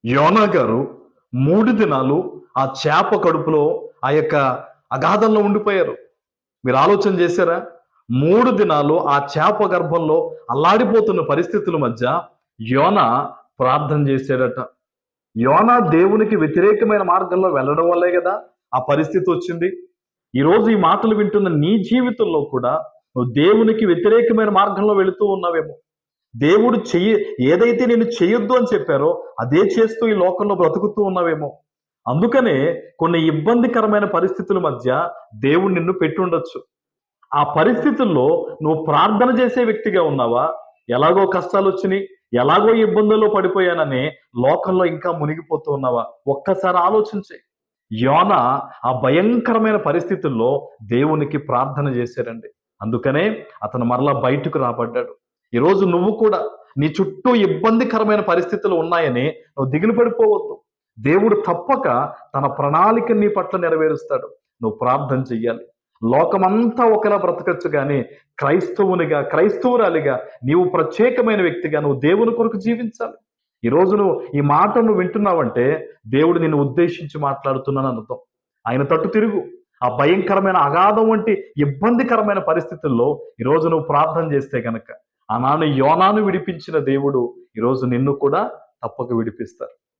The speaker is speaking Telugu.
యోనా గారు 3 దినాలు ఆ చేప కడుపులో ఆ యొక్క అగాధంలో ఉండిపోయారు. మీరు ఆలోచన చేశారా? 3 దినాలు ఆ చేప గర్భంలో అల్లాడిపోతున్న పరిస్థితుల మధ్య యోనా ప్రార్థన చేశాడట. యోనా దేవునికి వ్యతిరేకమైన మార్గంలో వెళ్ళడం వల్లే కదా ఆ పరిస్థితి వచ్చింది. ఈరోజు ఈ మాటలు వింటున్న నీ జీవితంలో కూడా నువ్వు దేవునికి వ్యతిరేకమైన మార్గంలో వెళుతూ ఉన్నావేమో. దేవుడు ఏదైతే నేను చెయ్యొద్దు అని చెప్పారో అదే చేస్తూ ఈ లోకంలో బ్రతుకుతూ ఉన్నావేమో. అందుకనే కొన్ని ఇబ్బందికరమైన పరిస్థితుల మధ్య దేవుడు నిన్ను పెట్టుండొచ్చు. ఆ పరిస్థితుల్లో నువ్వు ప్రార్థన చేసే వ్యక్తిగా ఉన్నావా? ఎలాగో కష్టాలు వచ్చినాయి, ఎలాగో ఇబ్బందుల్లో పడిపోయానని లోకంలో ఇంకా మునిగిపోతూ ఉన్నావా? ఒక్కసారి ఆలోచించే. యోనా ఆ భయంకరమైన పరిస్థితుల్లో దేవునికి ప్రార్థన చేశారండి. అందుకనే అతను మరలా బయటకు రాబడ్డాడు. ఈరోజు నువ్వు కూడా నీ చుట్టూ ఇబ్బందికరమైన పరిస్థితులు ఉన్నాయని నువ్వు దిగులు పడిపోవద్దు. దేవుడు తప్పక తన ప్రణాళిక నీ పట్ల నెరవేరుస్తాడు. నువ్వు ప్రార్థన చెయ్యాలి. లోకమంతా ఒకలా బ్రతకచ్చు కానీ క్రైస్తవురాలిగా నీవు ప్రత్యేకమైన వ్యక్తిగా నువ్వు దేవుని కొరకు జీవించాలి. ఈరోజు నువ్వు ఈ మాటను వింటున్నావంటే దేవుడు నిన్ను ఉద్దేశించి మాట్లాడుతున్నాను అర్థం. ఆయన తట్టు తిరుగు. ఆ భయంకరమైన అగాధం వంటి ఇబ్బందికరమైన పరిస్థితుల్లో ఈరోజు నువ్వు ప్రార్థన చేస్తే గనక ఆనాడు యోనాను విడిపించిన దేవుడు ఈరోజు నిన్ను కూడా తప్పక విడిపిస్తారు.